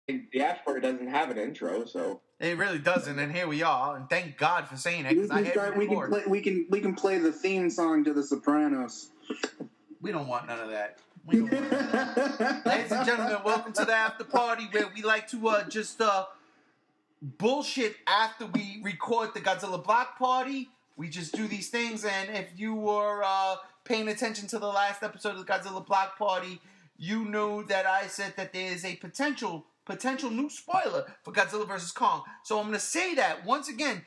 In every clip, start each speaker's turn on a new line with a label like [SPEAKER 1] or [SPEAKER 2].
[SPEAKER 1] the after party doesn't have an intro, so
[SPEAKER 2] It really doesn't, and here we are. And thank God for saying it, because I hit record.
[SPEAKER 3] We can play the theme song to The Sopranos.
[SPEAKER 2] We don't want none of that. Ladies and gentlemen, welcome to the after party where we like to just bullshit after we record the Godzilla Block Party. We just do these things, and if you were paying attention to the last episode of the Godzilla Block Party, you knew that I said that there is a potential new spoiler for Godzilla Vs Kong. So I'm going to say that once again.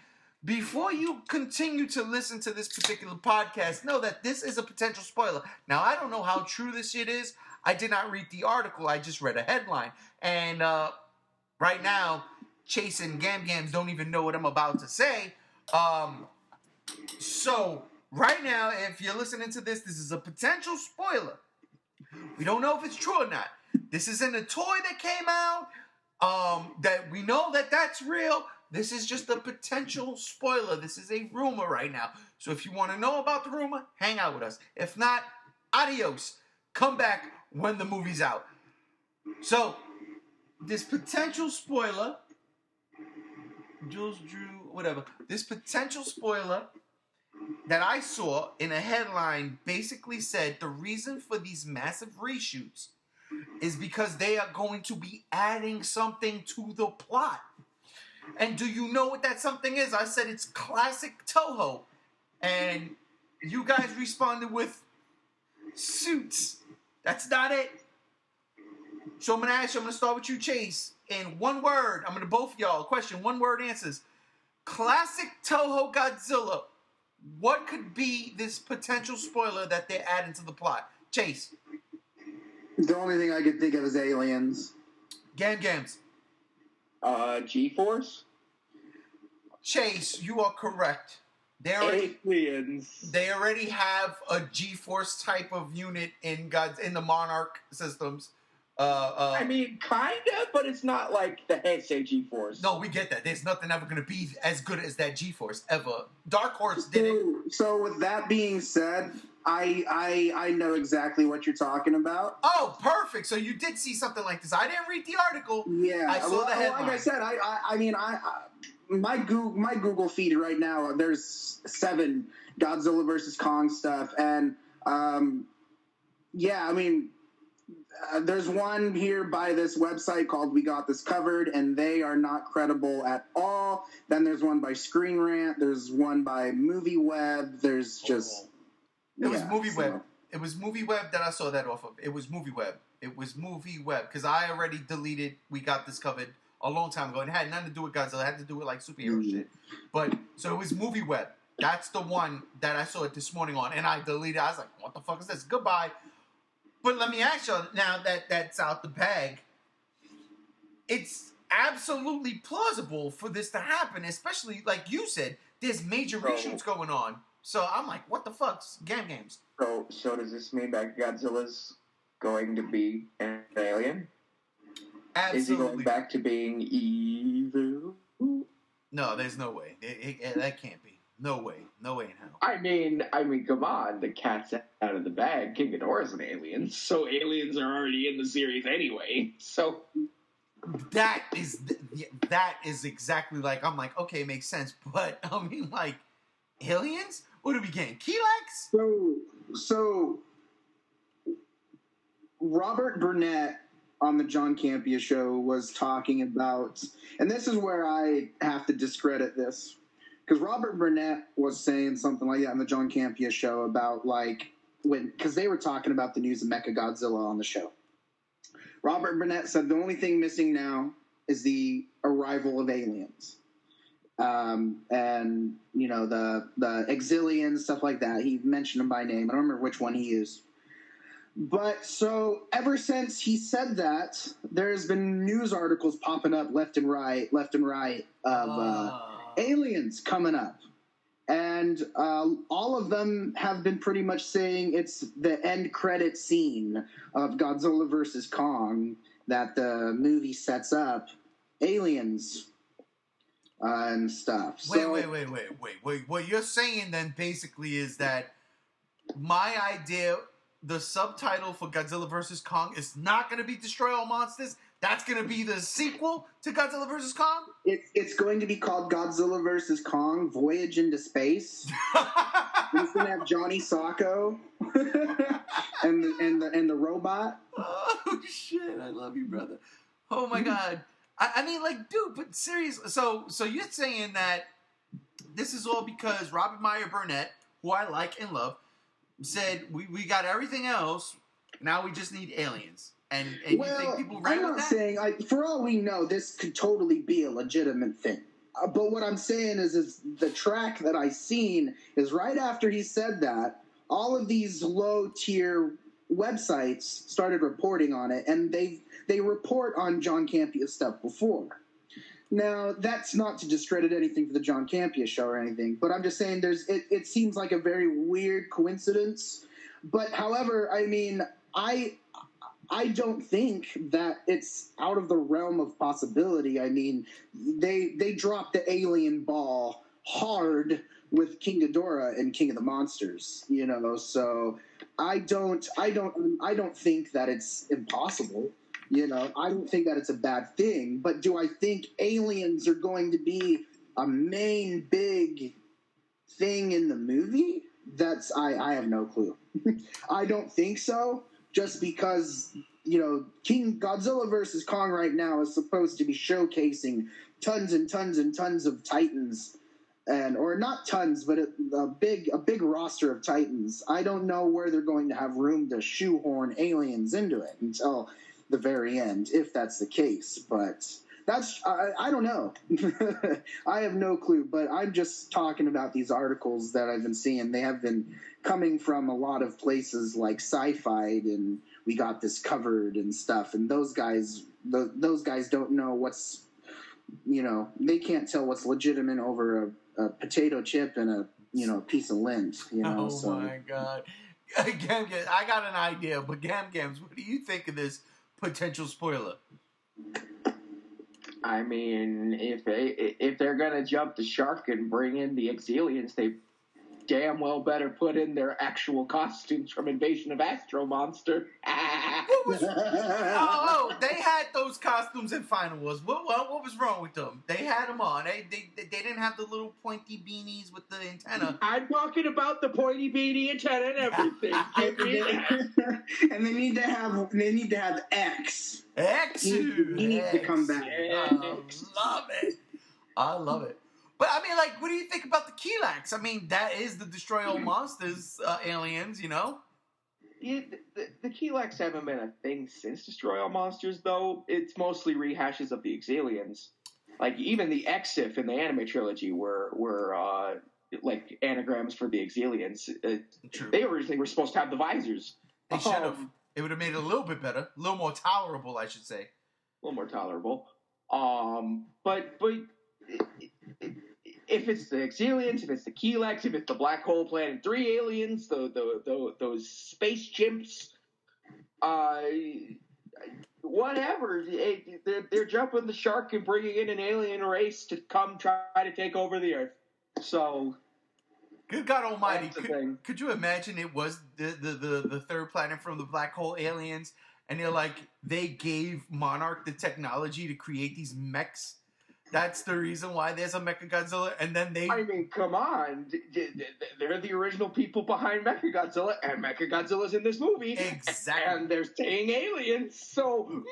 [SPEAKER 2] Before you continue to listen to this particular podcast, know that this is a potential spoiler. Now, I don't know how true this shit is. I did not read the article. I just read a headline. And right now, Chase and Gams don't even know what I'm about to say. So, right now, if you're listening to this, this is a potential spoiler. We don't know if it's true or not. This isn't a toy that came out. That we know that that's real. This is just a potential spoiler. This is a rumor right now. So if you want to know about the rumor, hang out with us. If not, adios. Come back when the movie's out. So, this potential spoiler, Jules Drew, whatever. This potential spoiler that I saw in a headline basically said the reason for these massive reshoots is because they are going to be adding something to the plot. And do you know what that something is? I said it's classic Toho. And you guys responded with suits. That's not it. So I'm going to ask you, I'm going to start with you, Chase. In one word, I'm going to both y'all question, one word answers. Classic Toho Godzilla. What could be this potential spoiler that they're adding to the plot? Chase.
[SPEAKER 3] The only thing I could think of is aliens.
[SPEAKER 2] Gams.
[SPEAKER 1] G-Force?
[SPEAKER 2] Chase, you are correct.
[SPEAKER 1] Aliens.
[SPEAKER 2] They already have a G-Force type of unit in the Monarch systems.
[SPEAKER 1] I mean, kinda, but it's not like the Heisei G-Force.
[SPEAKER 2] No, we get that. There's nothing ever going to be as good as that G-Force ever. Dark Horse did it.
[SPEAKER 3] So with that being said, I know exactly what you're talking about.
[SPEAKER 2] Oh, perfect. So you did see something like this. I didn't read the article.
[SPEAKER 3] Yeah,
[SPEAKER 2] I saw the headline.
[SPEAKER 3] Like I said, my Google feed right now, there's 7 Godzilla vs Kong stuff, and there's one here by this website called We Got This Covered, and they are not credible at all. Then there's one by Screen Rant. There's one by Movie Web. There's just...
[SPEAKER 2] It was Movie Web. It was Movie Web that I saw that off of. It was Movie Web. Because I already deleted We Got This Covered a long time ago. It had nothing to do with Godzilla. It had to do with, like, superhero shit. But, so it was Movie Web. That's the one that I saw it this morning on. And I deleted. I was like, what the fuck is this? Goodbye. But let me ask you, now that that's out the bag, it's absolutely plausible for this to happen, especially, like you said, there's major reshoots going on. So I'm like, what the fuck's Gams?
[SPEAKER 1] So does this mean that Godzilla's going to be an alien?
[SPEAKER 2] Absolutely.
[SPEAKER 1] Is he going back to being evil?
[SPEAKER 2] No, there's no way. That can't be. No way in hell.
[SPEAKER 1] I mean, come on. The cat's out of the bag. King Ghidorah's an alien, so aliens are already in the series anyway. So
[SPEAKER 2] that is exactly like, I'm like, okay, makes sense. But I mean, like, aliens? What are we getting? Kilax?
[SPEAKER 3] So Robert Burnett on the John Campea show was talking about, and this is where I have to discredit this, because Robert Burnett was saying something like that on the John Campea show about, like, because they were talking about the news of Mechagodzilla on the show. Robert Burnett said the only thing missing now is the arrival of aliens. And, you know, the Exilians, stuff like that. He mentioned them by name. I don't remember which one he used. But so ever since he said that, there's been news articles popping up left and right of aliens coming up. And all of them have been pretty much saying it's the end credit scene of Godzilla vs. Kong that the movie sets up. Aliens and stuff.
[SPEAKER 2] Wait. What you're saying then basically is that my idea the subtitle for Godzilla vs Kong is not going to be Destroy All Monsters. That's going to be the sequel to Godzilla vs Kong.
[SPEAKER 3] It's going to be called Godzilla vs Kong: Voyage into Space. It's going to have Johnny Sacco and the robot.
[SPEAKER 2] Oh shit! I love you, brother. Oh my god. I mean, like, dude, but seriously. So you're saying that this is all because Robert Meyer Burnett, who I like and love, said we got everything else. Now we just need aliens. And
[SPEAKER 3] Well,
[SPEAKER 2] you think people ran
[SPEAKER 3] I'm
[SPEAKER 2] with
[SPEAKER 3] not
[SPEAKER 2] that?
[SPEAKER 3] saying, for all we know, this could totally be a legitimate thing. But what I'm saying is the track that I seen is right after he said that, all of these low-tier websites started reporting on it, and they report on John Campia's stuff before. Now, that's not to discredit anything for the John Campia show or anything, but I'm just saying it seems like a very weird coincidence. But, however, I mean, I don't think that it's out of the realm of possibility. I mean, they dropped the alien ball hard with King Ghidorah and King of the Monsters, you know. So I don't think that it's impossible. You know, I don't think that it's a bad thing. But do I think aliens are going to be a main big thing in the movie? I have no clue. I don't think so. Just because, you know, King Godzilla vs. Kong right now is supposed to be showcasing tons and tons and tons of Titans, or not tons, but a big roster of Titans. I don't know where they're going to have room to shoehorn aliens into it until the very end, if that's the case. But I don't know. I have no clue. But I'm just talking about these articles that I've been seeing. They have been coming from a lot of places like Sci-Fi, and we got this covered and stuff. And those guys don't know what's, you know, they can't tell what's legitimate over a potato chip and a piece of lint. You know.
[SPEAKER 2] Oh my god, Gam, I got an idea, but Gams, what do you think of this potential spoiler?
[SPEAKER 1] I mean, if they're gonna jump the shark and bring in the Exilians, they damn well better put in their actual costumes from Invasion of Astro Monster.
[SPEAKER 2] They had those costumes in Final Wars. What was wrong with them? They had them on. They didn't have the little pointy beanies with the antenna.
[SPEAKER 1] I'm talking about the pointy beanie antenna and everything.
[SPEAKER 3] And they need to have X.
[SPEAKER 2] X.
[SPEAKER 3] He needs to come back.
[SPEAKER 2] I love it. But I mean, like, what do you think about the Kilax? I mean, that is the Destroy All Monsters aliens, you know?
[SPEAKER 1] Yeah, the Kilax haven't been a thing since Destroy All Monsters, though. It's mostly rehashes of the Exilians. Like, even the Exif in the anime trilogy were like, anagrams for the Exilians.
[SPEAKER 2] True.
[SPEAKER 1] They originally were supposed to have the visors.
[SPEAKER 2] They should have. It would have made it a little bit better. A little more tolerable, I should say.
[SPEAKER 1] A little more tolerable. But if it's the Exilians, if it's the Kilax, if it's the Black Hole Planet 3 aliens, those space chimps, whatever, they're jumping the shark and bringing in an alien race to come try to take over the Earth. So,
[SPEAKER 2] good God Almighty! Could you imagine it was the third planet from the black hole aliens, and they gave Monarch the technology to create these mechs. That's the reason why there's a Mechagodzilla, and then they...
[SPEAKER 1] I mean, come on. They're the original people behind Mechagodzilla, and Mechagodzilla's in this movie.
[SPEAKER 2] Exactly.
[SPEAKER 1] And they're saying aliens, so...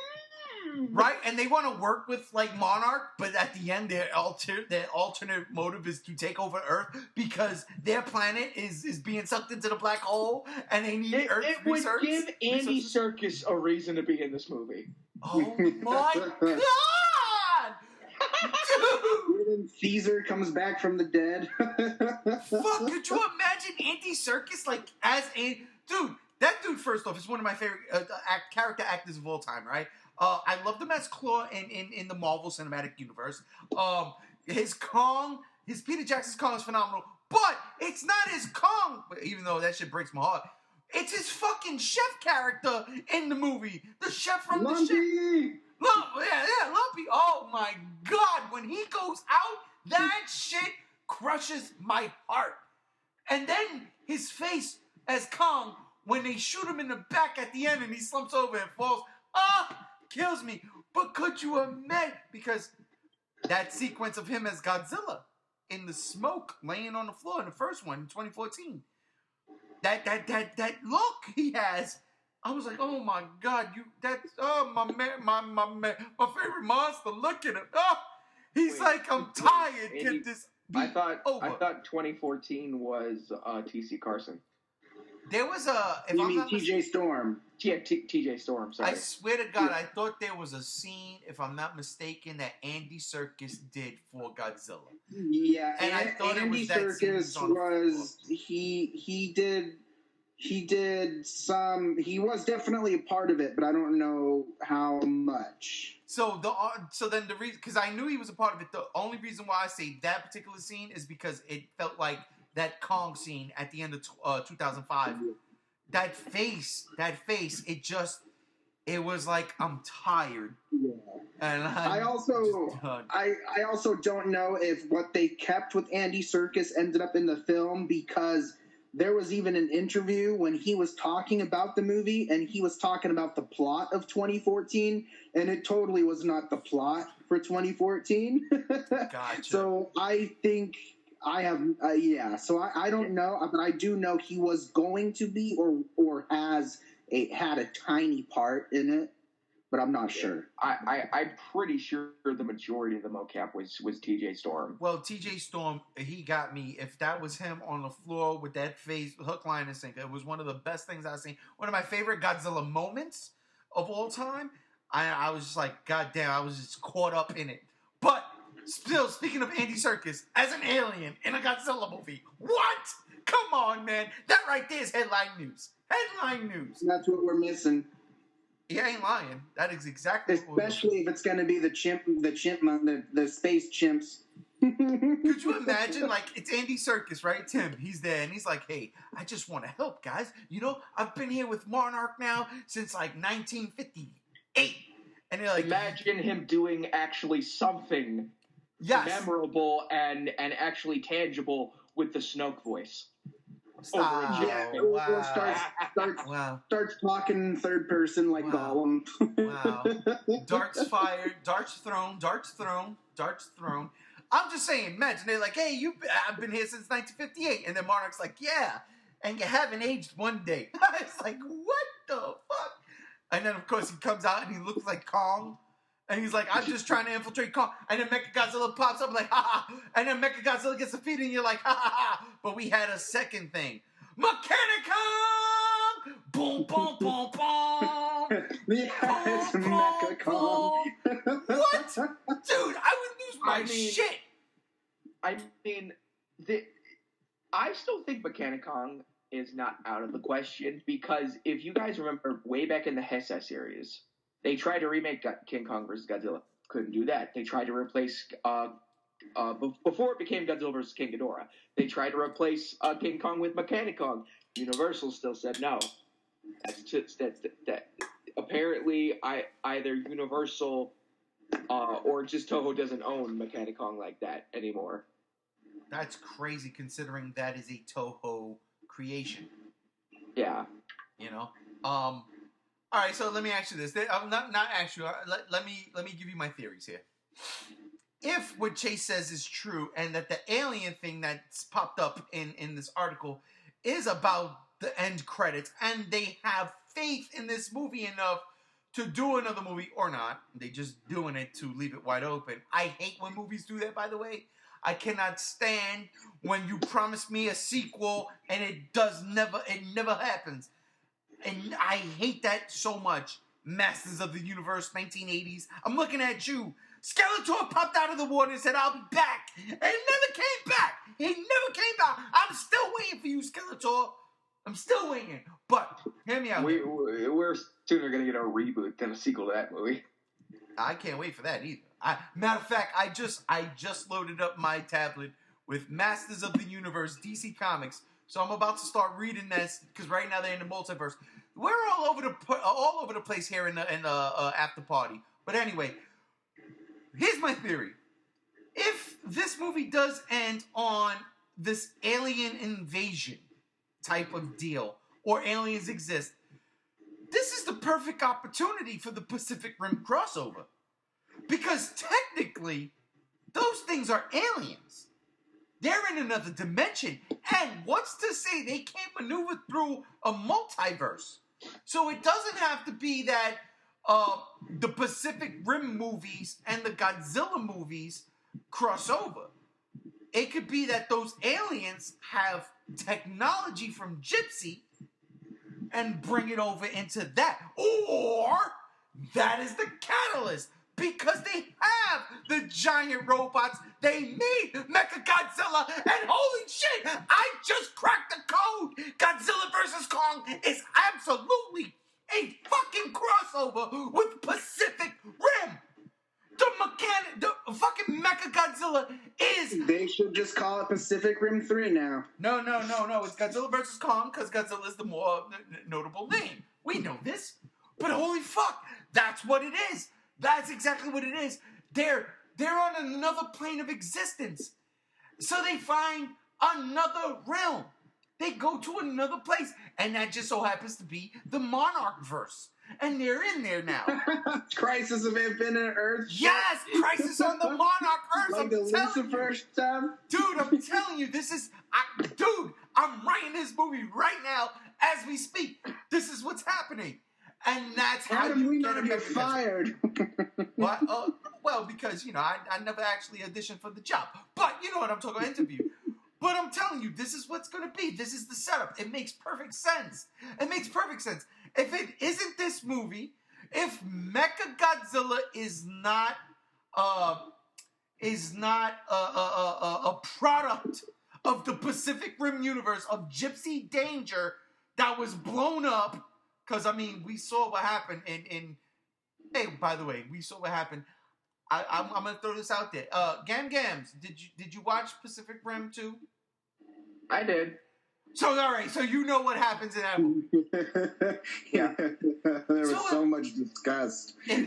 [SPEAKER 2] Right, and they want to work with, like, Monarch, but at the end, their alternate motive is to take over Earth because their planet is being sucked into the black hole, and they need Earth research.
[SPEAKER 1] It would give Andy Serkis a reason to be in this movie.
[SPEAKER 2] Oh, my God!
[SPEAKER 3] Dude. Caesar comes back from the dead.
[SPEAKER 2] Fuck, could you imagine Andy Serkis dude, that dude, first off, is one of my favorite character actors of all time, right? I loved him as Claw in the Marvel Cinematic Universe. His Peter Jackson's Kong is phenomenal, but it's not his Kong, even though that shit breaks my heart. It's his fucking chef character in the movie. The chef from
[SPEAKER 3] Lumpy.
[SPEAKER 2] the chef. Lumpy. Oh my God, when he goes out, that shit crushes my heart. And then his face as Kong when they shoot him in the back at the end and he slumps over and falls, kills me. But could you imagine? Because that sequence of him as Godzilla in the smoke laying on the floor in the first one in 2014, that look he has, I was like, oh my God, my favorite monster. Look at him. Oh, he's like, I'm tired. Can this be over?
[SPEAKER 1] I thought 2014 was T.C. Carson.
[SPEAKER 2] There was a.
[SPEAKER 3] You mean T.J. Storm?
[SPEAKER 1] Yeah, T.J. Storm. Sorry.
[SPEAKER 2] I swear to God, I thought there was a scene, if I'm not mistaken, that Andy Serkis did for Godzilla.
[SPEAKER 3] Yeah,
[SPEAKER 2] and I thought
[SPEAKER 3] Andy Serkis was he did some. He was definitely a part of it, but I don't know how much.
[SPEAKER 2] So then the reason, because I knew he was a part of it, the only reason why I say that particular scene is because it felt like that Kong scene at the end of 2005. That face, it was like, I'm tired. Yeah. And
[SPEAKER 3] I also don't know if what they kept with Andy Serkis ended up in the film, because there was even an interview when he was talking about the movie and he was talking about the plot of 2014, and it totally was not the plot for 2014.
[SPEAKER 2] Gotcha.
[SPEAKER 3] So I think I have, so I don't know, but I do know he was going to be or had a tiny part in it, but I'm not sure.
[SPEAKER 1] I'm pretty sure the majority of the mocap was T.J. Storm.
[SPEAKER 2] Well, T.J. Storm, he got me. If that was him on the floor with that face, hook, line, and sinker, it was one of the best things I've seen. One of my favorite Godzilla moments of all time. I was just like, God damn, I was just caught up in it. But still, speaking of Andy Serkis as an alien in a Godzilla movie, what? Come on, man. That right there is headline news. Headline news.
[SPEAKER 3] That's what we're missing.
[SPEAKER 2] He ain't lying. That is exactly what
[SPEAKER 3] especially if it's going to be the space chimps.
[SPEAKER 2] Could you imagine, like, it's Andy Serkis, right? Tim, he's there, and he's like, hey, I just want to help, guys. You know, I've been here with Monarch now since, like, 1958. And they're like...
[SPEAKER 1] Imagine him doing actually something memorable and actually tangible with the Snoke voice.
[SPEAKER 2] Stop.
[SPEAKER 3] Or starts talking in third person like Gollum.
[SPEAKER 2] Wow. Darts fired, darts thrown. I'm just saying, imagine they're like, hey, I've been here since 1958. And then Monarch's like, yeah, and you haven't aged one day. It's like, what the fuck? And then, of course, he comes out and he looks like Kong. And he's like, I'm just trying to infiltrate Kong. And then Mechagodzilla pops up like, ha ha. And then Mechagodzilla gets defeated and you're like, ha ha ha. But we had a second thing. Mechanicon! Boom, boom, boom, boom.
[SPEAKER 3] Yeah, it's Mecha-Kong.
[SPEAKER 2] What? Dude, I would lose my shit.
[SPEAKER 1] I mean, I still think Mechanicon is not out of the question, because if you guys remember way back in the Heisei series, they tried to remake King Kong vs. Godzilla. Couldn't do that. They tried to replace, before it became Godzilla vs. King Ghidorah, they tried to replace King Kong with Mechanicon. Universal still said no. That apparently either Universal or just Toho doesn't own Mechanicon like that anymore.
[SPEAKER 2] That's crazy, considering that is a Toho creation.
[SPEAKER 1] Yeah.
[SPEAKER 2] You know? All right, so let me ask you this. Not ask you. Let me give you my theories here. If what Chase says is true, and that the alien thing that's popped up in this article is about the end credits, and they have faith in this movie enough to do another movie or not, they just doing it to leave it wide open. I hate when movies do that, by the way. I cannot stand when you promise me a sequel and it never happens. And I hate that so much. Masters of the Universe, 1980s. I'm looking at you. Skeletor popped out of the water and said, I'll be back. And he never came back. He never came back. I'm still waiting for you, Skeletor. I'm still waiting. But, hear me out.
[SPEAKER 1] We're sooner going to get a reboot than a sequel to that movie.
[SPEAKER 2] I can't wait for that either. Matter of fact, I just loaded up my tablet with Masters of the Universe, DC Comics. So I'm about to start reading this, because right now they're in the multiverse. We're all over the place here in the after party. But anyway, here's my theory. If this movie does end on this alien invasion type of deal, or aliens exist, this is the perfect opportunity for the Pacific Rim crossover. Because technically, those things are aliens. They're in another dimension. And what's to say they can't maneuver through a multiverse? So it doesn't have to be that the Pacific Rim movies and the Godzilla movies cross over. It could be that those aliens have technology from Gypsy and bring it over into that. Or that is the catalyst. Because they have the giant robots. They need Mechagodzilla. And holy shit, I just cracked the code. Godzilla vs. Kong is absolutely a fucking crossover with Pacific Rim. The fucking Mechagodzilla is...
[SPEAKER 3] They should just call it Pacific Rim 3 now.
[SPEAKER 2] No. It's Godzilla vs. Kong because Godzilla is the more notable name. We know this. But holy fuck, that's what it is. That's exactly what it is. They're on another plane of existence. So they find another realm. They go to another place. And that just so happens to be the Monarch verse. And they're in there now.
[SPEAKER 3] Crisis of Infinite Earth.
[SPEAKER 2] Yes, Crisis on the Monarch Earth.
[SPEAKER 3] Like the Lucifer stuff.
[SPEAKER 2] Dude, I'm telling you, this is... I'm writing this movie right now as we speak. This is what's happening. And that's how you get
[SPEAKER 3] fired.
[SPEAKER 2] What? Well, because, I never actually auditioned for the job. But you know what I'm talking about, interview. But I'm telling you, this is what's going to be. This is the setup. It makes perfect sense. It makes perfect sense. If it isn't this movie, if Mechagodzilla is not a product of the Pacific Rim universe of Gypsy Danger that was blown up, because, we saw what happened in... Hey, by the way, we saw what happened. I'm going to throw this out there. Gams, did you watch Pacific Rim 2?
[SPEAKER 1] I did.
[SPEAKER 2] So, all right, so you know what happens in that movie.
[SPEAKER 3] Yeah. There was so much disgust.
[SPEAKER 2] I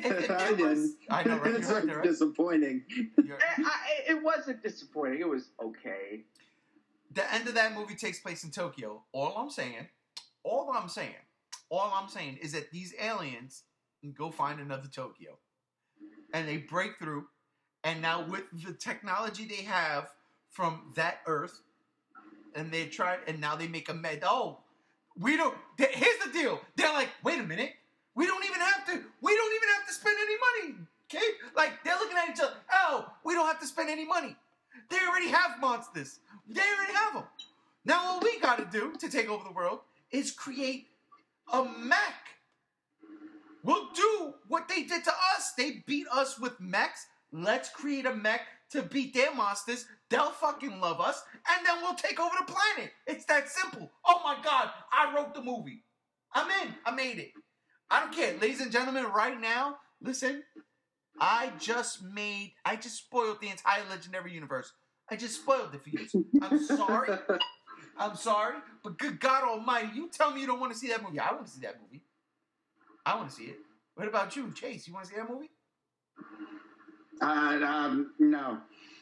[SPEAKER 2] know, right?
[SPEAKER 3] It's
[SPEAKER 2] right.
[SPEAKER 3] disappointing.
[SPEAKER 1] It wasn't disappointing. It was okay.
[SPEAKER 2] The end of that movie takes place in Tokyo. All I'm saying is that these aliens go find another Tokyo. And they break through. And now with the technology they have from that Earth, and they tried, and now they make a here's the deal. They're like, wait a minute. We don't even have to spend any money. Okay? Like, they're looking at each other. Oh, we don't have to spend any money. They already have monsters. They already have them. Now what we got to do to take over the world is create a mech. We'll do what they did to us. They beat us with mechs. Let's create a mech to beat their monsters. They'll fucking love us. And then we'll take over the planet. It's that simple. Oh my God. I wrote the movie. I'm in. I made it. I don't care. Ladies and gentlemen, right now, listen. I just spoiled the entire Legendary Universe. I just spoiled it for you. I'm sorry. I'm sorry. But good God Almighty, you tell me you don't want to see that movie. I want to see that movie. I want to see it. What about you, Chase? You want to see that movie?
[SPEAKER 3] No.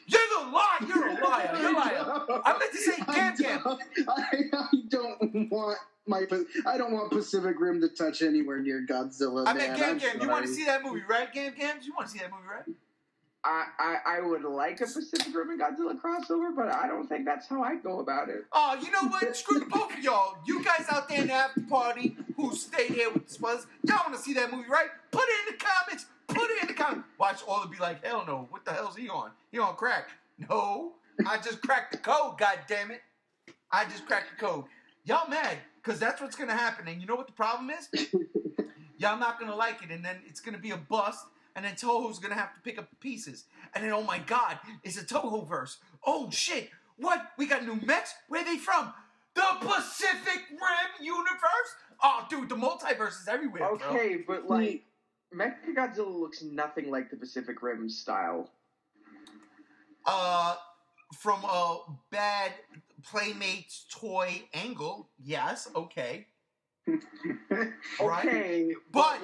[SPEAKER 2] You're a liar. You're a liar. I meant to say Gam.
[SPEAKER 3] I don't want Pacific Rim to touch anywhere near Godzilla.
[SPEAKER 2] I meant Gam. You want to see that movie, right? Gams? You want to see that movie, right?
[SPEAKER 1] I would like a Pacific Rim and Godzilla crossover, but I don't think that's how I go about it.
[SPEAKER 2] Oh, you know what? Screw the both of y'all. You guys out there in the after party who stayed here with the spoilers, y'all want to see that movie, right? Put it in the comments. Watch all of be like, hell no. What the hell's he on? He on crack. No. I just cracked the code, God damn it. I just cracked the code. Y'all mad, because that's what's going to happen. And you know what the problem is? Y'all not going to like it, and then it's going to be a bust. And then Toho's going to have to pick up the pieces. And then, oh my God, it's a Toho-verse. Oh shit, what? We got new mechs? Where are they from? The Pacific Rim universe? Oh, dude, the multiverse is everywhere, bro.
[SPEAKER 1] Okay, but like, Mechagodzilla looks nothing like the Pacific Rim style.
[SPEAKER 2] From a bad Playmates toy angle, yes, okay.
[SPEAKER 1] Okay,
[SPEAKER 2] right?
[SPEAKER 1] But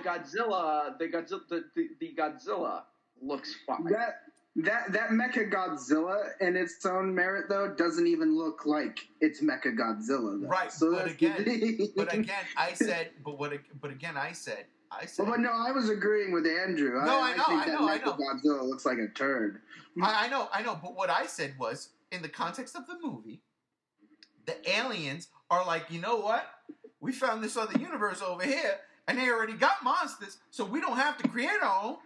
[SPEAKER 1] the Godzilla looks fine.
[SPEAKER 3] That Mecha Godzilla, in its own merit, though, doesn't even look like it's Mecha Godzilla, though.
[SPEAKER 2] Right,
[SPEAKER 3] So
[SPEAKER 2] but again, I said.
[SPEAKER 3] But no, I was agreeing with Andrew.
[SPEAKER 2] No,
[SPEAKER 3] I think that Mecha Godzilla looks like a turd.
[SPEAKER 2] I know. But what I said was, in the context of the movie, the aliens are like, you know what? We found this other universe over here, and they already got monsters, so we don't have to create our own.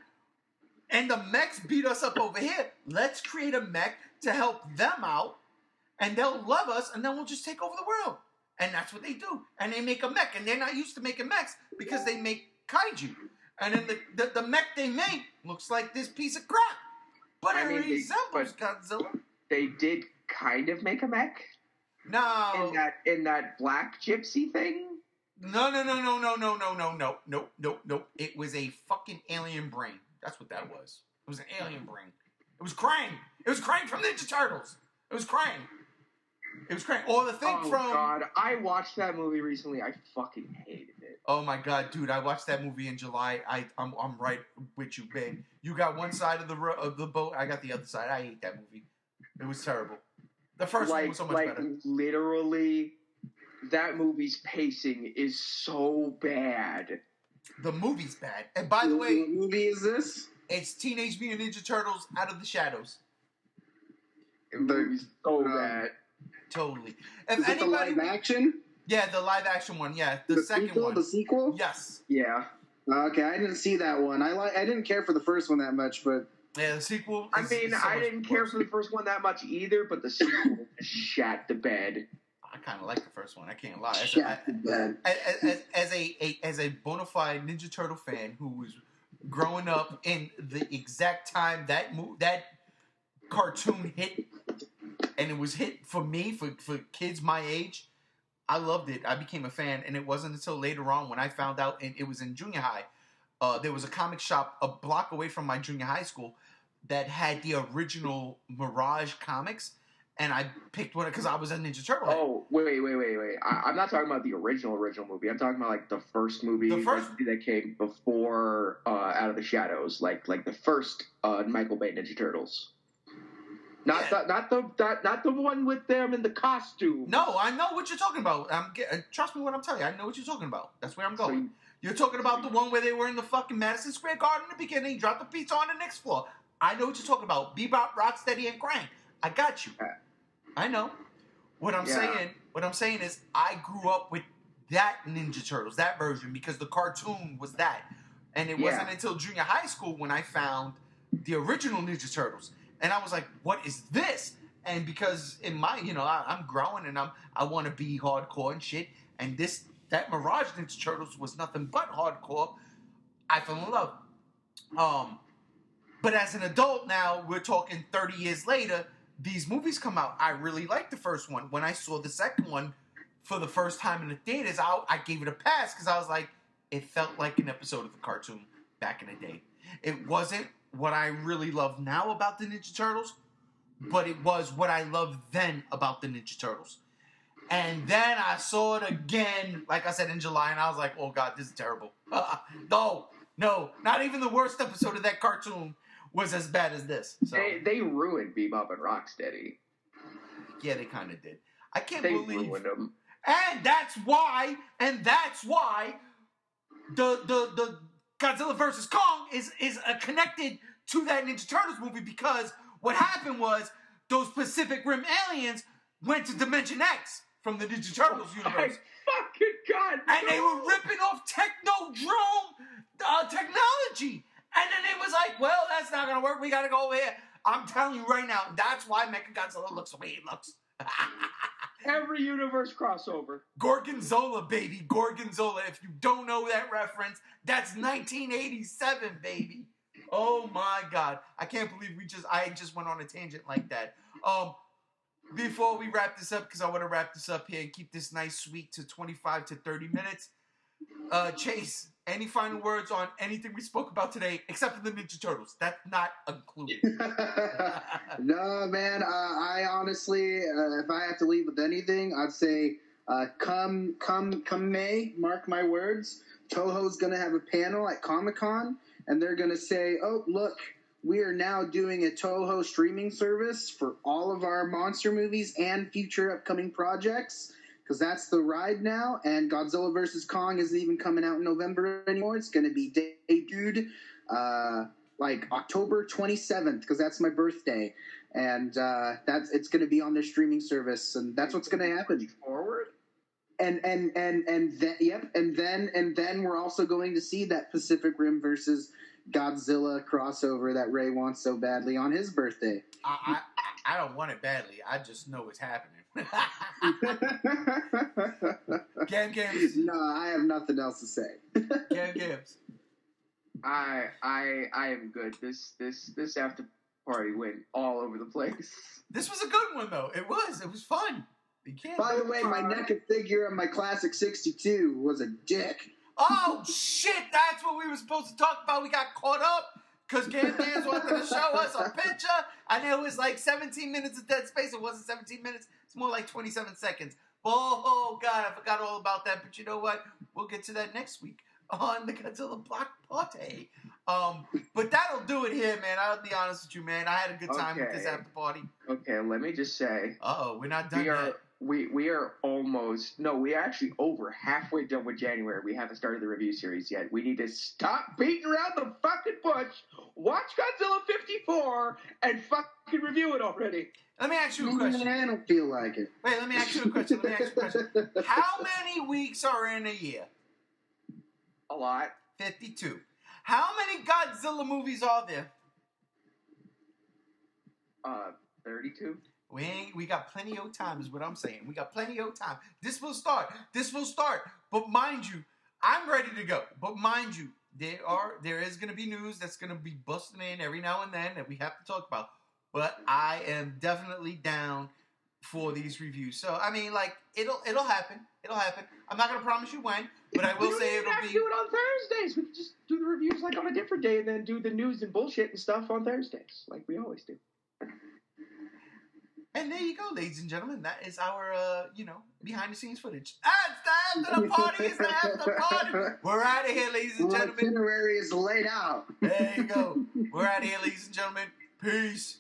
[SPEAKER 2] And the mechs beat us up over here. Let's create a mech to help them out, and they'll love us, and then we'll just take over the world. And that's what they do. And they make a mech, and they're not used to making mechs because they make kaiju. And then the mech they make looks like this piece of crap. But it resembles Godzilla.
[SPEAKER 1] They did kind of make a mech.
[SPEAKER 2] No.
[SPEAKER 1] In that black gypsy thing?
[SPEAKER 2] No. It was a fucking alien brain. That's what that was. It was an alien brain. It was Krang. It was Krang from Ninja Turtles. It was Krang. Or the thing from...
[SPEAKER 1] Oh, God. I watched that movie recently. I fucking hated it.
[SPEAKER 2] Oh, my God, dude. I watched that movie in July. I'm right with you, babe. You got one side of the boat. I got the other side. I hate that movie. It was terrible. The first one was so much better.
[SPEAKER 1] Literally, that movie's pacing is so bad.
[SPEAKER 2] The movie's bad. And by the way...
[SPEAKER 3] What movie is this?
[SPEAKER 2] It's Teenage Mutant Ninja Turtles Out of the Shadows.
[SPEAKER 1] The movie's so bad.
[SPEAKER 2] Totally.
[SPEAKER 3] Is it the live action?
[SPEAKER 2] Yeah, the live action one. Yeah, the second
[SPEAKER 3] sequel,
[SPEAKER 2] one.
[SPEAKER 3] The sequel?
[SPEAKER 2] Yes.
[SPEAKER 1] Yeah.
[SPEAKER 3] Okay, I didn't see that one. I didn't care for the first one that much, but...
[SPEAKER 2] Yeah, the sequel...
[SPEAKER 1] I didn't care for the first one that much either, but the sequel shat the bed.
[SPEAKER 2] I kind of like the first one. I can't lie. As a bona fide Ninja Turtle fan who was growing up in the exact time that cartoon hit, and it was hit for me, for kids my age, I loved it. I became a fan, and it wasn't until later on when I found out, and it was in junior high, there was a comic shop a block away from my junior high school that had the original Mirage comics, and I picked one because I was a Ninja Turtle.
[SPEAKER 1] Oh, wait. I'm not talking about the original movie. I'm talking about like the first movie that came before Out of the Shadows, like the first Michael Bay Ninja Turtles. Not the one with them in the costume.
[SPEAKER 2] No, I know what you're talking about. Trust me when I'm telling you. I know what you're talking about. That's where I'm going. You're talking about the one where they were in the fucking Madison Square Garden in the beginning, dropped the pizza on the next floor. I know what you're talking about. Bebop, Rocksteady, and Krang. I got you. I know. What I'm saying is I grew up with that Ninja Turtles, that version, because the cartoon was that. And it wasn't until junior high school when I found the original Ninja Turtles. And I was like, what is this? And because in my, I'm growing and I want to be hardcore and shit. And that Mirage Ninja Turtles was nothing but hardcore. I fell in love. But as an adult now, we're talking 30 years later, these movies come out. I really liked the first one. When I saw the second one for the first time in the theaters, I gave it a pass because I was like, it felt like an episode of the cartoon back in the day. It wasn't what I really love now about the Ninja Turtles, but it was what I loved then about the Ninja Turtles. And then I saw it again, like I said, in July, and I was like, oh, God, this is terrible. No, not even the worst episode of that cartoon was as bad as this. So.
[SPEAKER 1] They ruined Bebop and Rocksteady.
[SPEAKER 2] Yeah, they kind of did. I can't
[SPEAKER 1] believe...
[SPEAKER 2] They
[SPEAKER 1] ruined them.
[SPEAKER 2] And that's why the Godzilla vs. Kong is connected to that Ninja Turtles movie, because what happened was those Pacific Rim aliens went to Dimension X from the Ninja Turtles universe.
[SPEAKER 1] Fucking God!
[SPEAKER 2] And they were ripping off Technodrome technology. And then it was like, well, that's not going to work. We got to go over here. I'm telling you right now, that's why Mechagodzilla looks the way it looks.
[SPEAKER 1] Every universe crossover.
[SPEAKER 2] Gorgonzola, baby. Gorgonzola. If you don't know that reference, that's 1987, baby. Oh, my God. I can't believe I just went on a tangent like that. Before we wrap this up, because I want to wrap this up here and keep this nice sweet to 25 to 30 minutes. Chase, any final words on anything we spoke about today, except for the Ninja Turtles? That's not included.
[SPEAKER 3] No, man. I honestly, if I have to leave with anything, I'd say come May, mark my words, Toho's going to have a panel at Comic-Con, and they're going to say, oh, look, we are now doing a Toho streaming service for all of our monster movies and future upcoming projects, because that's the ride now. And Godzilla vs. Kong isn't even coming out in November anymore. It's going to be debuted like October 27th, because that's my birthday. And it's going to be on their streaming service, and that's what's going to happen.
[SPEAKER 1] Forward?
[SPEAKER 3] And then we're also going to see that Pacific Rim versus Godzilla crossover that Ray wants so badly on his birthday.
[SPEAKER 2] I don't want it badly. I just know it's happening. Games.
[SPEAKER 3] No, I have nothing else to say.
[SPEAKER 2] Games.
[SPEAKER 1] I am good. This after party went all over the place.
[SPEAKER 2] This was a good one though. It was fun. You can't.
[SPEAKER 3] By the way, my naked figure of my classic 62 was a dick.
[SPEAKER 2] Oh shit! That's what we were supposed to talk about. We got caught up because Games wanted to show us a picture. I knew it was like 17 minutes of dead space. It wasn't 17 minutes. It's more like 27 seconds. Oh god, I forgot all about that. But you know what? We'll get to that next week on the Godzilla Block Party. But that'll do it here, man. I'll be honest with you, man. I had a good time with this after party.
[SPEAKER 1] Okay, let me just say.
[SPEAKER 2] We're not done yet.
[SPEAKER 1] We are almost, no, we're actually over halfway done with January. We haven't started the review series yet. We need to stop beating around the fucking bush, watch Godzilla 54, and fucking review it already.
[SPEAKER 2] Let me ask you a question.
[SPEAKER 3] I don't feel like it.
[SPEAKER 2] Wait, let me ask you a question. How many weeks are in a year?
[SPEAKER 1] A lot.
[SPEAKER 2] 52. How many Godzilla movies are there?
[SPEAKER 1] 32.
[SPEAKER 2] We got plenty of time is what I'm saying. We got plenty of time. This will start. But mind you, I'm ready to go. But mind you, there is going to be news that's going to be busting in every now and then that we have to talk about. But I am definitely down for these reviews. So I mean, like it'll happen. It'll happen. I'm not going to promise you when, but I will say it'll be.
[SPEAKER 1] We do it on Thursdays. We can just do the reviews like on a different day, and then do the news and bullshit and stuff on Thursdays, like we always do.
[SPEAKER 2] And there you go, ladies and gentlemen. That is our, behind-the-scenes footage. It's the after the party. It's the after party. We're out of here, ladies and gentlemen.
[SPEAKER 3] The itinerary is laid out.
[SPEAKER 2] There you go. We're out of here, ladies and gentlemen. Peace.